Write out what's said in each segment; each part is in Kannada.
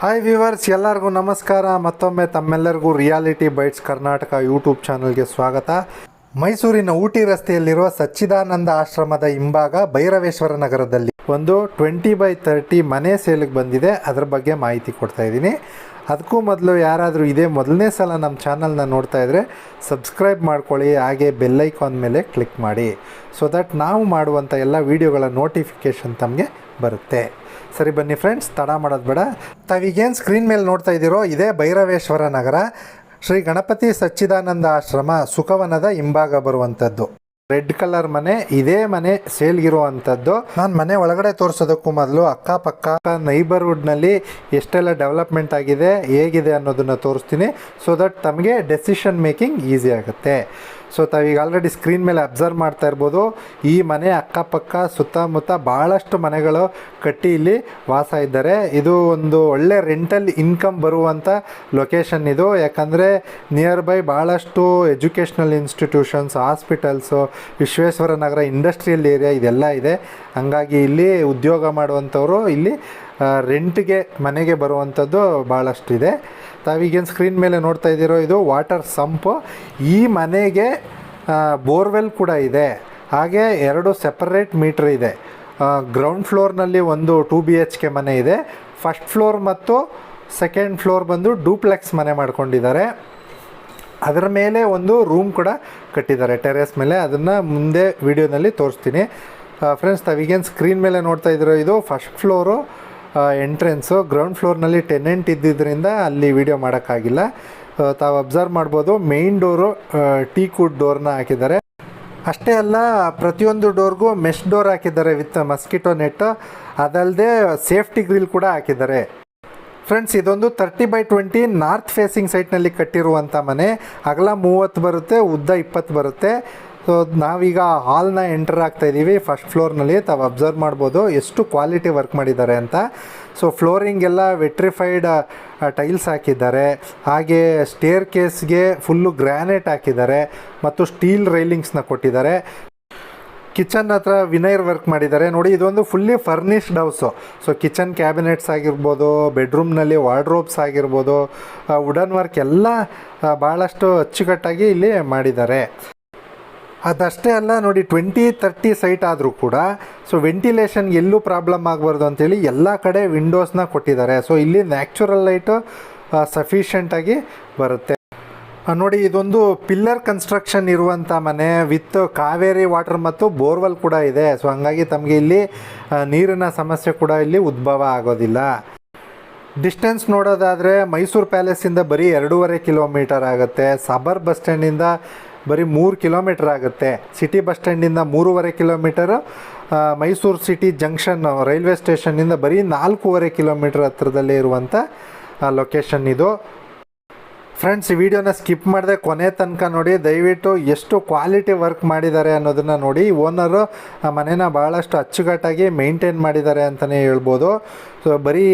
ಹಾಯ್ ವ್ಯೂವರ್ಸ್, ಎಲ್ಲರಿಗೂ ನಮಸ್ಕಾರ. ಮತ್ತೊಮ್ಮೆ ತಮ್ಮೆಲ್ಲರಿಗೂ ರಿಯಾಲಿಟಿ ಬೈಟ್ಸ್ ಕರ್ನಾಟಕ ಯೂಟ್ಯೂಬ್ ಚಾನಲ್ಗೆ ಸ್ವಾಗತ. ಮೈಸೂರಿನ ಊಟಿ ರಸ್ತೆಯಲ್ಲಿರುವ ಸಚ್ಚಿದಾನಂದ ಆಶ್ರಮದ ಹಿಂಭಾಗ ಭೈರವೇಶ್ವರ ನಗರದಲ್ಲಿ ಒಂದು 20x30 ಮನೆ ಸೇಲಿಗೆ ಬಂದಿದೆ. ಅದರ ಬಗ್ಗೆ ಮಾಹಿತಿ ಕೊಡ್ತಾ ಇದ್ದೀನಿ. ಅದಕ್ಕೂ ಮೊದಲು ಯಾರಾದರೂ ಇದೇ ಮೊದಲನೇ ಸಲ ನಮ್ಮ ಚಾನಲ್ನ ನೋಡ್ತಾ ಇದ್ದರೆ ಸಬ್ಸ್ಕ್ರೈಬ್ ಮಾಡ್ಕೊಳ್ಳಿ, ಹಾಗೆ ಬೆಲ್ಲೈಕಾನ್ ಮೇಲೆ ಕ್ಲಿಕ್ ಮಾಡಿ, ಸೊ ದಟ್ ನಾವು ಮಾಡುವಂಥ ಎಲ್ಲ ವೀಡಿಯೋಗಳ ನೋಟಿಫಿಕೇಷನ್ ತಮಗೆ ಬರುತ್ತೆ. ಸರಿ, ಬನ್ನಿ ಫ್ರೆಂಡ್ಸ್, ತಡ ಮಾಡೋದು ಬೇಡ. ತಾವೀಗೇನು ಸ್ಕ್ರೀನ್ ಮೇಲೆ ನೋಡ್ತಾ ಇದ್ದೀರೋ ಇದೇ ಭೈರವೇಶ್ವರ ನಗರ, ಶ್ರೀ ಗಣಪತಿ ಸಚ್ಚಿದಾನಂದ ಆಶ್ರಮ ಸುಖವನದ ಹಿಂಭಾಗ ಬರುವಂಥದ್ದು ರೆಡ್ ಕಲರ್ ಮನೆ. ಇದೇ ಮನೆ ಸೇಲ್ಗಿರುವಂಥದ್ದು. ನಾನು ಮನೆ ಒಳಗಡೆ ತೋರಿಸೋದಕ್ಕೂ ಮೊದಲು ಅಕ್ಕಪಕ್ಕ ನೈಬರ್ಹುಡ್ನಲ್ಲಿ ಎಷ್ಟೆಲ್ಲ ಡೆವಲಪ್ಮೆಂಟ್ ಆಗಿದೆ, ಹೇಗಿದೆ ಅನ್ನೋದನ್ನು ತೋರಿಸ್ತೀನಿ, ಸೊ ದಟ್ ತಮಗೆ ಡೆಸಿಷನ್ ಮೇಕಿಂಗ್ ಈಸಿ ಆಗುತ್ತೆ. ಸೊ ತಾವೀಗ ಆಲ್ರೆಡಿ ಸ್ಕ್ರೀನ್ ಮೇಲೆ ಅಬ್ಸರ್ವ್ ಮಾಡ್ತಾ ಇರ್ಬೋದು, ಈ ಮನೆ ಅಕ್ಕಪಕ್ಕ ಸುತ್ತಮುತ್ತ ಭಾಳಷ್ಟು ಮನೆಗಳು ಕಟ್ಟಿ ಇಲ್ಲಿ ವಾಸ ಇದ್ದಾರೆ. ಇದು ಒಂದು ಒಳ್ಳೆ ರೆಂಟಲ್ ಇನ್ಕಮ್ ಬರುವಂಥ ಲೊಕೇಶನ್ ಇದು. ಯಾಕಂದರೆ ನಿಯರ್ ಬೈ ಭಾಳಷ್ಟು ಎಜುಕೇಷ್ನಲ್ ಇನ್ಸ್ಟಿಟ್ಯೂಷನ್ಸ್, ಹಾಸ್ಪಿಟಲ್ಸು, ವಿಶ್ವೇಶ್ವರ ನಗರ ಇಂಡಸ್ಟ್ರಿಯಲ್ ಏರಿಯಾ ಇದೆಲ್ಲ ಇದೆ. ಹಾಗಾಗಿ ಇಲ್ಲಿ ಉದ್ಯೋಗ ಮಾಡುವಂಥವರು ಇಲ್ಲಿ ರೆಂಟ್ಗೆ ಮನೆಗೆ ಬರುವಂಥದ್ದು ಭಾಳಷ್ಟಿದೆ. ತಾವೀಗೇನು ಸ್ಕ್ರೀನ್ ಮೇಲೆ ನೋಡ್ತಾ ಇದ್ದೀರೋ ಇದು ವಾಟರ್ ಸಂಪು. ಈ ಮನೆಗೆ ಬೋರ್ವೆಲ್ ಕೂಡ ಇದೆ, ಹಾಗೆ 2 ಸೆಪರೇಟ್ ಮೀಟ್ರ್ ಇದೆ. ಗ್ರೌಂಡ್ ಫ್ಲೋರ್ನಲ್ಲಿ ಒಂದು 2 BHK ಮನೆ ಇದೆ. ಫಸ್ಟ್ ಫ್ಲೋರ್ ಮತ್ತು ಸೆಕೆಂಡ್ ಫ್ಲೋರ್ ಬಂದು ಡೂಪ್ಲೆಕ್ಸ್ ಮನೆ ಮಾಡ್ಕೊಂಡಿದ್ದಾರೆ. ಅದರ ಮೇಲೆ ಒಂದು ರೂಮ್ ಕೂಡ ಕಟ್ಟಿದ್ದಾರೆ ಟೆರೇಸ್ ಮೇಲೆ. ಅದನ್ನು ಮುಂದೆ ವಿಡಿಯೋನಲ್ಲಿ ತೋರಿಸ್ತೀನಿ. ಫ್ರೆಂಡ್ಸ್, ತಾವೀಗೇನು ಸ್ಕ್ರೀನ್ ಮೇಲೆ ನೋಡ್ತಾ ಇದ್ದೀರೋ ಇದು ಫಸ್ಟ್ ಫ್ಲೋರು ಎಂಟ್ರೆನ್ಸು. ಗ್ರೌಂಡ್ ಫ್ಲೋರ್ನಲ್ಲಿ ಟೆನೆಂಟ್ ಇದ್ದಿದ್ದರಿಂದ ಅಲ್ಲಿ ವಿಡಿಯೋ ಮಾಡೋಕ್ಕಾಗಿಲ್ಲ. ತಾವು ಅಬ್ಸರ್ವ್ ಮಾಡ್ಬೋದು, ಮೇಯ್ನ್ ಡೋರು ಟೀಕುಡ್ ಡೋರ್ನ ಹಾಕಿದ್ದಾರೆ. ಅಷ್ಟೇ ಅಲ್ಲ, ಪ್ರತಿಯೊಂದು ಡೋರ್ಗೂ ಮೆಶ್ ಡೋರ್ ಹಾಕಿದ್ದಾರೆ ವಿತ್ ಮಸ್ಕಿಟೋ ನೆಟ್. ಅದಲ್ಲದೆ ಸೇಫ್ಟಿ ಗ್ರಿಲ್ ಕೂಡ ಹಾಕಿದ್ದಾರೆ. ಫ್ರೆಂಡ್ಸ್, ಇದೊಂದು 30x20 ನಾರ್ತ್ ಫೇಸಿಂಗ್ ಸೈಟ್ನಲ್ಲಿ ಕಟ್ಟಿರುವಂಥ ಮನೆ. ಅಗಲ 30 ಬರುತ್ತೆ, ಉದ್ದ 20 ಬರುತ್ತೆ. ಸೊ ನಾವೀಗ ಹಾಲ್ನ ಎಂಟರ್ ಆಗ್ತಾ ಇದ್ದೀವಿ. ಫಸ್ಟ್ ಫ್ಲೋರ್ನಲ್ಲಿ ತಾವು ಅಬ್ಸರ್ವ್ ಮಾಡ್ಬೋದು ಎಷ್ಟು ಕ್ವಾಲಿಟಿ ವರ್ಕ್ ಮಾಡಿದ್ದಾರೆ ಅಂತ. ಸೊ ಫ್ಲೋರಿಂಗ್ ಎಲ್ಲ ವೆಟ್ರಿಫೈಡ್ ಟೈಲ್ಸ್ ಹಾಕಿದ್ದಾರೆ, ಹಾಗೆ ಸ್ಟೇರ್ ಕೇಸ್ಗೆ ಫುಲ್ಲು ಗ್ರ್ಯಾನೈಟ್ ಹಾಕಿದ್ದಾರೆ ಮತ್ತು ಸ್ಟೀಲ್ ರೈಲಿಂಗ್ಸ್ನ ಕೊಟ್ಟಿದ್ದಾರೆ. ಕಿಚನ್ ಹತ್ರ ವಿನೈರ್ ವರ್ಕ್ ಮಾಡಿದ್ದಾರೆ ನೋಡಿ. ಇದೊಂದು fully furnished house. So kitchen cabinets ಆಗಿರ್ಬೋದು, ಬೆಡ್ರೂಮ್ನಲ್ಲಿ ವಾರ್ಡ್ರೋಬ್ಸ್ ಆಗಿರ್ಬೋದು, ವುಡನ್ ವರ್ಕ್ ಎಲ್ಲ ಭಾಳಷ್ಟು ಅಚ್ಚುಕಟ್ಟಾಗಿ ಇಲ್ಲಿ ಮಾಡಿದ್ದಾರೆ. ಅದಷ್ಟೇ ಅಲ್ಲ ನೋಡಿ, 20-30 ಸೈಟ್ ಆದರೂ ಕೂಡ ಸೊ ವೆಂಟಿಲೇಷನ್ ಎಲ್ಲೂ ಪ್ರಾಬ್ಲಮ್ ಆಗಬಾರ್ದು ಅಂತೇಳಿ ಎಲ್ಲ ಕಡೆ ವಿಂಡೋಸ್ನ ಕೊಟ್ಟಿದ್ದಾರೆ. ಸೊ ಇಲ್ಲಿ ನ್ಯಾಚುರಲ್ ಲೈಟು ಸಫಿಷಿಯೆಂಟಾಗಿ ಬರುತ್ತೆ ನೋಡಿ. ಇದೊಂದು ಪಿಲ್ಲರ್ ಕನ್ಸ್ಟ್ರಕ್ಷನ್ ಇರುವಂಥ ಮನೆ ವಿತ್ ಕಾವೇರಿ ವಾಟರ್ ಮತ್ತು ಬೋರ್ವೆಲ್ ಕೂಡ ಇದೆ. ಸೊ ಹಾಗಾಗಿ ತಮಗೆ ಇಲ್ಲಿ ನೀರಿನ ಸಮಸ್ಯೆ ಕೂಡ ಇಲ್ಲಿ ಉದ್ಭವ ಆಗೋದಿಲ್ಲ. ಡಿಸ್ಟೆನ್ಸ್ ನೋಡೋದಾದರೆ ಮೈಸೂರು ಪ್ಯಾಲೇಸಿಂದ ಬರೀ 2.5 ಕಿಲೋಮೀಟರ್ ಆಗುತ್ತೆ. ಸಬರ್ ಬಸ್ ಸ್ಟ್ಯಾಂಡಿಂದ ಬರೀ 3 ಕಿಲೋಮೀಟರ್ ಆಗುತ್ತೆ. ಸಿಟಿ ಬಸ್ ಸ್ಟ್ಯಾಂಡಿಂದ 3.5 kilometre. Mysuru city junction railway ಸ್ಟೇಷನ್ನಿಂದ ಬರೀ 4.5 ಕಿಲೋಮೀಟರ್ ಹತ್ತಿರದಲ್ಲೇ ಇರುವಂಥ ಲೊಕೇಶನ್ ಇದು. ಫ್ರೆಂಡ್ಸ್, ಈ ವಿಡಿಯೋನ ಸ್ಕಿಪ್ ಮಾಡಿದೆ ಕೊನೆ ತನಕ ನೋಡಿ. ದಯವಿಟ್ಟು ಎಷ್ಟು ಕ್ವಾಲಿಟಿ ವರ್ಕ್ ಮಾಡಿದ್ದಾರೆ ಅನ್ನೋದನ್ನು ನೋಡಿ. ಓನರು ಮನೇನ ಭಾಳಷ್ಟು ಅಚ್ಚುಕಟ್ಟಾಗಿ ಮೇಂಟೈನ್ ಮಾಡಿದ್ದಾರೆ ಅಂತಲೇ ಹೇಳ್ಬೋದು. ಸೊ ಬರೀ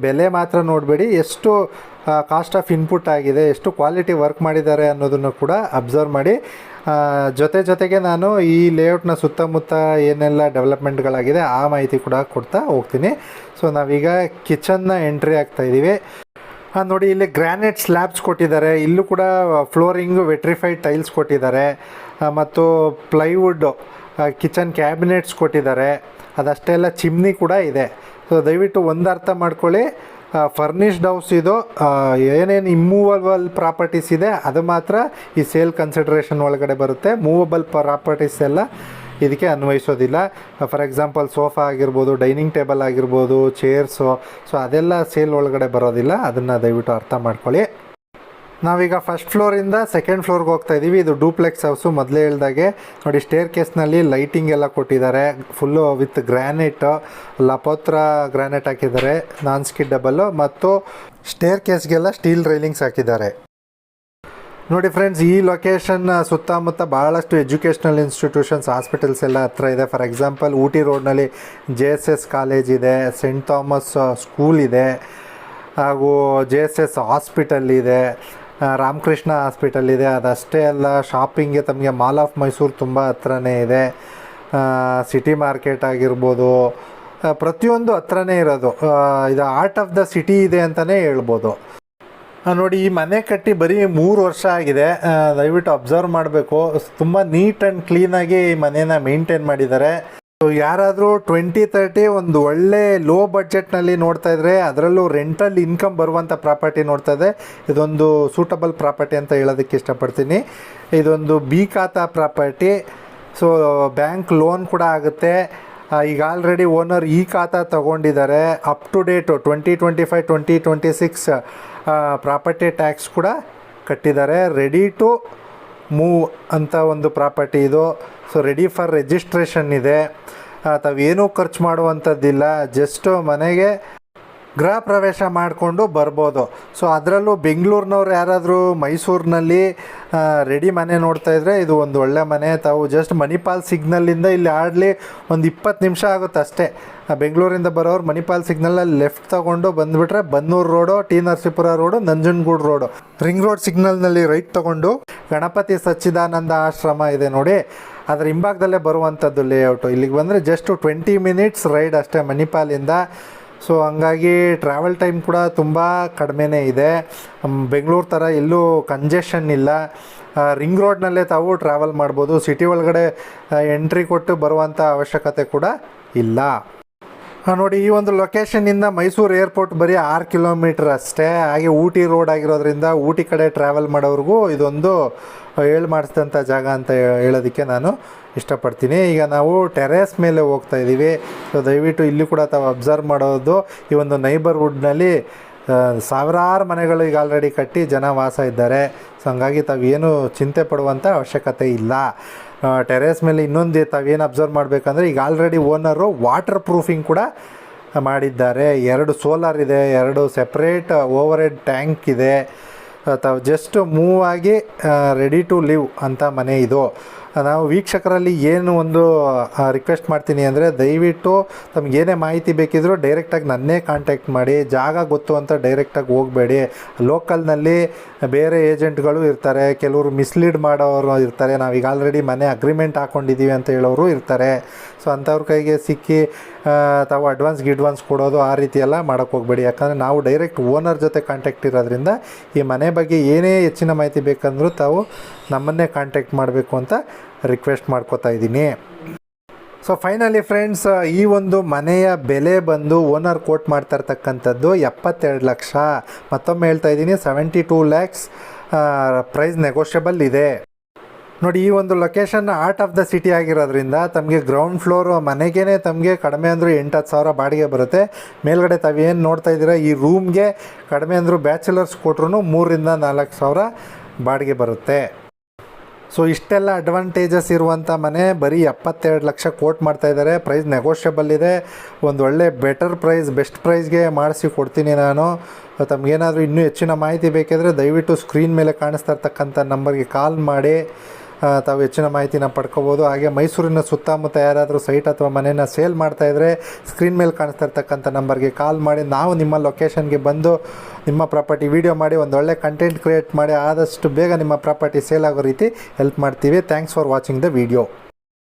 ಬೆಲೆ ಮಾತ್ರ ನೋಡಬೇಡಿ, ಎಷ್ಟು ಕಾಸ್ಟ್ ಆಫ್ ಇನ್ಪುಟ್ ಆಗಿದೆ, ಎಷ್ಟು ಕ್ವಾಲಿಟಿ ವರ್ಕ್ ಮಾಡಿದ್ದಾರೆ ಅನ್ನೋದನ್ನು ಕೂಡ ಅಬ್ಸರ್ವ್ ಮಾಡಿ. ಜೊತೆಗೆ ನಾನು ಈ ಲೇಔಟ್ನ ಸುತ್ತಮುತ್ತ ಏನೆಲ್ಲ ಡೆವಲಪ್ಮೆಂಟ್ಗಳಾಗಿದೆ ಆ ಮಾಹಿತಿ ಕೂಡ ಕೊಡ್ತಾ ಹೋಗ್ತೀನಿ. ಸೊ ನಾವೀಗ ಕಿಚನ್ನ ಎಂಟ್ರಿ ಆಗ್ತಾಯಿದ್ದೀವಿ. ನೋಡಿ, ಇಲ್ಲಿ ಗ್ರ್ಯಾನೈಟ್ ಸ್ಲ್ಯಾಬ್ಸ್ ಕೊಟ್ಟಿದ್ದಾರೆ. ಇಲ್ಲೂ ಕೂಡ ಫ್ಲೋರಿಂಗು ವೆಟ್ರಿಫೈಡ್ ಟೈಲ್ಸ್ ಕೊಟ್ಟಿದ್ದಾರೆ ಮತ್ತು ಪ್ಲೈವುಡ್ ಕಿಚನ್ ಕ್ಯಾಬಿನೆಟ್ಸ್ ಕೊಟ್ಟಿದ್ದಾರೆ. ಅದಷ್ಟೇ ಅಲ್ಲ, ಚಿಮ್ನಿ ಕೂಡ ಇದೆ. ಸೊ ದಯವಿಟ್ಟು ಒಂದು ಅರ್ಥ ಮಾಡ್ಕೊಳ್ಳಿ, ಫರ್ನಿಷ್ಡ್ ಹೌಸ್ ಇದು. ಏನೇನು ಇಮ್ಮೂವಬಲ್ ಪ್ರಾಪರ್ಟೀಸ್ ಇದೆ ಅದು ಮಾತ್ರ ಈ ಸೇಲ್ ಕನ್ಸಿಡ್ರೇಷನ್ ಒಳಗಡೆ ಬರುತ್ತೆ. ಮೂವಬಲ್ ಪ್ರಾಪರ್ಟೀಸ್ ಎಲ್ಲ ಇದಕ್ಕೆ ಅನ್ವಯಿಸೋದಿಲ್ಲ. ಫಾರ್ ಎಕ್ಸಾಂಪಲ್ ಸೋಫಾ ಆಗಿರ್ಬೋದು, ಡೈನಿಂಗ್ ಟೇಬಲ್ ಆಗಿರ್ಬೋದು, ಚೇರ್ಸು, ಸೊ ಅದೆಲ್ಲ ಸೇಲ್ ಒಳಗಡೆ ಬರೋದಿಲ್ಲ. ಅದನ್ನು ದಯವಿಟ್ಟು ಅರ್ಥ ಮಾಡ್ಕೊಳ್ಳಿ. ನಾವೀಗ ಫಸ್ಟ್ ಫ್ಲೋರಿಂದ ಸೆಕೆಂಡ್ ಫ್ಲೋರ್ಗೆ ಹೋಗ್ತಾ ಇದ್ದೀವಿ. ಇದು ಡೂಪ್ಲೆಕ್ಸ್ ಹೌಸು. ಮೊದಲೇ ಹೇಳ್ದಾಗೆ ನೋಡಿ, ಸ್ಟೇರ್ ಕೇಸ್ನಲ್ಲಿ ಲೈಟಿಂಗ್ ಎಲ್ಲ ಕೊಟ್ಟಿದ್ದಾರೆ. ಫುಲ್ಲು ವಿತ್ ಗ್ರ್ಯಾನೈಟು, ಲಪೋತ್ರ ಗ್ರ್ಯಾನೈಟ್ ಹಾಕಿದ್ದಾರೆ, ನಾನ್ ಸ್ಕಿಡ್ಡಬಲ್ಲು, ಮತ್ತು ಸ್ಟೇರ್ ಕೇಸ್ಗೆಲ್ಲ ಸ್ಟೀಲ್ ರೈಲಿಂಗ್ಸ್ ಹಾಕಿದ್ದಾರೆ. ನೋಡಿ ಫ್ರೆಂಡ್ಸ್, ಈ ಲೊಕೇಶನ್ ಸುತ್ತಮುತ್ತ ಭಾಳಷ್ಟು ಎಜುಕೇಷ್ನಲ್ ಇನ್ಸ್ಟಿಟ್ಯೂಷನ್ಸ್, ಹಾಸ್ಪಿಟಲ್ಸ್ ಎಲ್ಲ ಹತ್ರ ಇದೆ. ಫಾರ್ ಎಕ್ಸಾಂಪಲ್ ಊಟಿ ರೋಡ್ನಲ್ಲಿ JSS ಕಾಲೇಜ್ ಇದೆ, ಸೆಂಟ್ ಥಾಮಸ್ ಸ್ಕೂಲ್ ಇದೆ, ಹಾಗೂ JSS ಹಾಸ್ಪಿಟಲ್ ಇದೆ, ರಾಮಕೃಷ್ಣ ಹಾಸ್ಪಿಟಲ್ ಇದೆ. ಅದಷ್ಟೇ ಅಲ್ಲ, ಶಾಪಿಂಗ್ಗೆ ತಮಗೆ ಮಾಲ್ ಆಫ್ ಮೈಸೂರು ತುಂಬ ಹತ್ರನೇ ಇದೆ. ಸಿಟಿ ಮಾರ್ಕೆಟ್ ಆಗಿರ್ಬೋದು, ಪ್ರತಿಯೊಂದು ಹತ್ರನೇ ಇರೋದು. ಇದು ಆರ್ಟ್ ಆಫ್ ದ ಸಿಟಿ ಇದೆ ಅಂತಲೇ ಹೇಳ್ಬೋದು. ನೋಡಿ, ಈ ಮನೆ ಕಟ್ಟಿ ಬರೀ 3 ವರ್ಷ ಆಗಿದೆ. ದಯವಿಟ್ಟು ಅಬ್ಸರ್ವ್ ಮಾಡಬೇಕು, ತುಂಬ ನೀಟ್ ಆ್ಯಂಡ್ ಕ್ಲೀನಾಗಿ ಈ ಮನೇನ ಮೇಂಟೈನ್ ಮಾಡಿದ್ದಾರೆ. ಯಾರಾದರೂ 2030 ಒಂದು ಒಳ್ಳೆ ಲೋ ಬಡ್ಜೆಟ್ನಲ್ಲಿ ನೋಡ್ತಾ ಇದ್ರೆ, ಅದರಲ್ಲೂ ರೆಂಟಲ್ ಇನ್ಕಮ್ ಬರುವಂಥ ಪ್ರಾಪರ್ಟಿ ನೋಡ್ತಾ ಇದೆ, ಇದೊಂದು ಸೂಟಬಲ್ ಪ್ರಾಪರ್ಟಿ ಅಂತ ಹೇಳೋದಕ್ಕೆ ಇಷ್ಟಪಡ್ತೀನಿ. ಇದೊಂದು ಬಿ ಖಾತಾ ಪ್ರಾಪರ್ಟಿ. ಸೊ ಬ್ಯಾಂಕ್ ಲೋನ್ ಕೂಡ ಆಗುತ್ತೆ. ಈಗ ಆಲ್ರೆಡಿ ಓನರ್ ಈ ಖಾತಾ ತೊಗೊಂಡಿದ್ದಾರೆ. Up to date 2025 2026 property tax ಕೂಡ ಕಟ್ಟಿದ್ದಾರೆ. ರೆಡಿ ಟು ಮೂವ್ ಅಂತ ಒಂದು ಪ್ರಾಪರ್ಟಿ ಇದು. ಸೊ ರೆಡಿ ಫಾರ್ ರಿಜಿಸ್ಟ್ರೇಷನ್ ಇದೆ. ತಾವೇನೂ ಖರ್ಚು ಮಾಡುವಂಥದ್ದಿಲ್ಲ, ಜಸ್ಟು ಮನೆಗೆ ಗೃಹ ಪ್ರವೇಶ ಮಾಡಿಕೊಂಡು ಬರ್ಬೋದು. ಸೊ ಅದರಲ್ಲೂ ಬೆಂಗಳೂರಿನವ್ರು ಯಾರಾದರೂ ಮೈಸೂರಿನಲ್ಲಿ ರೆಡಿ ಮನೆ ನೋಡ್ತಾಯಿದ್ರೆ ಇದು ಒಂದು ಒಳ್ಳೆ ಮನೆ. ತಾವು ಜಸ್ಟ್ ಮಣಿಪಾಲ್ ಸಿಗ್ನಲ್ಲಿಂದ ಇಲ್ಲಿ ಆಡಲಿ ಒಂದು 20 ನಿಮಿಷ ಆಗುತ್ತೆ ಅಷ್ಟೇ. ಬೆಂಗಳೂರಿಂದ ಬರೋರು ಮಣಿಪಾಲ್ ಸಿಗ್ನಲಲ್ಲಿ ಲೆಫ್ಟ್ ತೊಗೊಂಡು ಬಂದುಬಿಟ್ರೆ Bannur road, T Narasipura road, Nanjangud road, ring road ಸಿಗ್ನಲ್ನಲ್ಲಿ ರೈಟ್ ತೊಗೊಂಡು ಗಣಪತಿ ಸಚ್ಚಿದಾನಂದ ಆಶ್ರಮ ಇದೆ ನೋಡಿ, ಅದರ ಹಿಂಭಾಗದಲ್ಲೇ ಬರುವಂಥದ್ದು ಲೇಔಟು. ಇಲ್ಲಿಗೆ ಬಂದರೆ ಜಸ್ಟ್ 20 ಮಿನಿಟ್ಸ್ ರೈಡ್ ಅಷ್ಟೇ ಮಣಿಪಾಲಿಂದ. ಸೊ ಹಂಗಾಗಿ ಟ್ರಾವೆಲ್ ಟೈಮ್ ಕೂಡ ತುಂಬ ಕಡಿಮೆನೇ ಇದೆ. ಬೆಂಗಳೂರು ಥರ ಎಲ್ಲೂ ಕಂಜೆಷನ್ ಇಲ್ಲ. ರಿಂಗ್ ರೋಡ್ನಲ್ಲೇ ತಾವು ಟ್ರಾವೆಲ್ ಮಾಡ್ಬೋದು. ಸಿಟಿ ಒಳಗಡೆ ಎಂಟ್ರಿ ಕೊಟ್ಟು ಬರುವಂಥ ಅವಶ್ಯಕತೆ ಕೂಡ ಇಲ್ಲ. ನೋಡಿ, ಈ ಒಂದು ಲೊಕೇಶನ್ನಿಂದ ಮೈಸೂರು ಏರ್ಪೋರ್ಟ್ ಬರೀ 6 ಕಿಲೋಮೀಟ್ರ್ ಅಷ್ಟೇ. ಹಾಗೆ ಊಟಿ ರೋಡ್ ಆಗಿರೋದ್ರಿಂದ ಊಟಿ ಕಡೆ ಟ್ರಾವೆಲ್ ಮಾಡೋರಿಗೂ ಇದೊಂದು ಹೇಳಿ ಮಾಡಿಸಿದಂಥ ಜಾಗ ಅಂತ ಹೇಳೋದಕ್ಕೆ ನಾನು ಇಷ್ಟಪಡ್ತೀನಿ. ಈಗ ನಾವು ಟೆರೇಸ್ ಮೇಲೆ ಹೋಗ್ತಾ ಇದ್ದೀವಿ. ಸೊ ದಯವಿಟ್ಟು ಇಲ್ಲಿ ಕೂಡ ತಾವು ಅಬ್ಸರ್ವ್ ಮಾಡೋದು, ಈ ಒಂದು ನೈಬರ್ಹುಡ್ನಲ್ಲಿ ಸಾವಿರಾರು ಮನೆಗಳು ಈಗ ಆಲ್ರೆಡಿ ಕಟ್ಟಿ ಜನ ವಾಸ ಇದ್ದಾರೆ. ಸೊ ಹಂಗಾಗಿ ತಾವೇನು ಚಿಂತೆ ಪಡುವಂಥ ಅವಶ್ಯಕತೆ ಇಲ್ಲ. ಟೆರೇಸ್ ಮೇಲೆ ಇನ್ನೊಂದು ತಾವೇನು ಅಬ್ಸರ್ವ್ ಮಾಡಬೇಕಂದ್ರೆ, ಈಗ ಆಲ್ರೆಡಿ ಓನರು ವಾಟರ್ ಪ್ರೂಫಿಂಗ್ ಕೂಡ ಮಾಡಿದ್ದಾರೆ. 2 ಸೋಲಾರ್ ಇದೆ, 2 ಸೆಪ್ರೇಟ್ ಓವರ್ ಹೆಡ್ ಟ್ಯಾಂಕ್ ಇದೆ. ತಾವು ಜಸ್ಟ್ ಮೂವ್ ಆಗಿ ರೆಡಿ ಟು ಲಿವ್ ಅಂತ ಮನೆ ಇದು. ನಾವು ವೀಕ್ಷಕರಲ್ಲಿ ಏನು ಒಂದು ರಿಕ್ವೆಸ್ಟ್ ಮಾಡ್ತೀನಿ ಅಂದರೆ, ದಯವಿಟ್ಟು ತಮಗೇನೇ ಮಾಹಿತಿ ಬೇಕಿದ್ರೂ ಡೈರೆಕ್ಟಾಗಿ ನನ್ನೇ ಕಾಂಟ್ಯಾಕ್ಟ್ ಮಾಡಿ. ಜಾಗ ಗೊತ್ತು ಅಂತ ಡೈರೆಕ್ಟಾಗಿ ಹೋಗಬೇಡಿ. ಲೋಕಲ್ನಲ್ಲಿ ಬೇರೆ ಏಜೆಂಟ್ಗಳು ಇರ್ತಾರೆ, ಕೆಲವರು ಮಿಸ್ಲೀಡ್ ಮಾಡೋರು ಇರ್ತಾರೆ. ನಾವೀಗ ಆಲ್ರೆಡಿ ಮನೆ ಅಗ್ರಿಮೆಂಟ್ ಹಾಕ್ಕೊಂಡಿದ್ದೀವಿ ಅಂತ ಹೇಳೋರು ಇರ್ತಾರೆ. ಸೊ ಅಂಥವ್ರ ಕೈಗೆ ಸಿಕ್ಕಿ ತಾವು ಅಡ್ವಾನ್ಸ್ ಕೊಡೋದು ಆ ರೀತಿ ಎಲ್ಲ ಮಾಡೋಕ್ಕೆ ಹೋಗಬೇಡಿ. ಯಾಕಂದರೆ ನಾವು ಡೈರೆಕ್ಟ್ ಓನರ್ ಜೊತೆ ಕಾಂಟ್ಯಾಕ್ಟ್ ಇರೋದ್ರಿಂದ ಈ ಮನೆ ಬಗ್ಗೆ ಏನೇ ಹೆಚ್ಚಿನ ಮಾಹಿತಿ ಬೇಕಂದ್ರೂ ತಾವು ನಮ್ಮನ್ನೇ ಕಾಂಟ್ಯಾಕ್ಟ್ ಮಾಡಬೇಕು ಅಂತ ರಿಕ್ವೆಸ್ಟ್ ಮಾಡ್ಕೋತಾ ಇದ್ದೀನಿ. ಸೊ ಫೈನಲಿ ಫ್ರೆಂಡ್ಸ್, ಈ ಒಂದು ಮನೆಯ ಬೆಲೆ ಬಂದು ಓನರ್ ಕೋಟ್ ಮಾಡ್ತಾ ಇರ್ತಕ್ಕಂಥದ್ದು 72 ಲಕ್ಷ. ಮತ್ತೊಮ್ಮೆ ಹೇಳ್ತಾ ಇದ್ದೀನಿ, 72 ಲ್ಯಾಕ್ಸ್ ಪ್ರೈಸ್ ನೆಗೋಷಿಯಬಲ್ ಇದೆ. ನೋಡಿ, ಈ ಒಂದು location art of the city ಆಗಿರೋದ್ರಿಂದ ತಮಗೆ ಗ್ರೌಂಡ್ ಫ್ಲೋರ್ ಮನೆಗೇ ತಮಗೆ ಕಡಿಮೆ ಅಂದರೂ 8-10 ಸಾವಿರ ಬಾಡಿಗೆ ಬರುತ್ತೆ. ಮೇಲ್ಗಡೆ ತಾವೇನು ನೋಡ್ತಾ ಇದ್ದೀರಾ, ಈ ರೂಮ್ಗೆ ಕಡಿಮೆ ಅಂದರೂ ಬ್ಯಾಚುಲರ್ಸ್ ಕೊಟ್ರೂ 3-4 ಸಾವಿರ ಬಾಡಿಗೆ ಬರುತ್ತೆ. ಸೊ ಇಷ್ಟೆಲ್ಲ ಅಡ್ವಾಂಟೇಜಸ್ ಇರುವಂಥ ಮನೆ ಬರೀ 72 ಲಕ್ಷ ಕೋಟ್ ಮಾಡ್ತಾಯಿದ್ದಾರೆ. ಪ್ರೈಸ್ ನೆಗೋಷಿಯಬಲ್ ಇದೆ. ಒಂದು ಒಳ್ಳೆ ಬೆಟರ್ ಪ್ರೈಸ್, ಬೆಸ್ಟ್ ಪ್ರೈಸ್ಗೆ ಮಾಡಿಸಿ ಕೊಡ್ತೀನಿ ನಾನು. ತಮಗೇನಾದರೂ ಇನ್ನೂ ಹೆಚ್ಚಿನ ಮಾಹಿತಿ ಬೇಕಿದ್ರೆ ದಯವಿಟ್ಟು ಸ್ಕ್ರೀನ್ ಮೇಲೆ ಕಾಣಿಸ್ತಾ ಇರ್ತಕ್ಕಂಥ ನಂಬರ್ಗೆ ಕಾಲ್ ಮಾಡಿ ತಾವು ಹೆಚ್ಚಿನ ಮಾಹಿತಿನ ಪಡ್ಕೋಬೋದು. ಹಾಗೆ ಮೈಸೂರಿನ ಸುತ್ತಮುತ್ತ ಯಾರಾದರೂ ಸೈಟ್ ಅಥವಾ ಮನೆಯನ್ನು ಸೇಲ್ ಮಾಡ್ತಾಯಿದ್ರೆ ಸ್ಕ್ರೀನ್ ಮೇಲೆ ಕಾಣಿಸ್ತಾ ಇರ್ತಕ್ಕಂಥ ನಂಬರ್ಗೆ ಕಾಲ್ ಮಾಡಿ ನಾವು ನಿಮ್ಮ ಲೊಕೇಶನ್ಗೆ ಬಂದು ನಿಮ್ಮ ಪ್ರಾಪರ್ಟಿ ವಿಡಿಯೋ ಮಾಡಿ ಒಂದೊಳ್ಳೆ ಕಂಟೆಂಟ್ ಕ್ರಿಯೇಟ್ ಮಾಡಿ ಆದಷ್ಟು ಬೇಗ ನಿಮ್ಮ ಪ್ರಾಪರ್ಟಿ ಸೇಲ್ ಆಗೋ ರೀತಿ ಹೆಲ್ಪ್ ಮಾಡ್ತೀವಿ. Thanks for watching the video.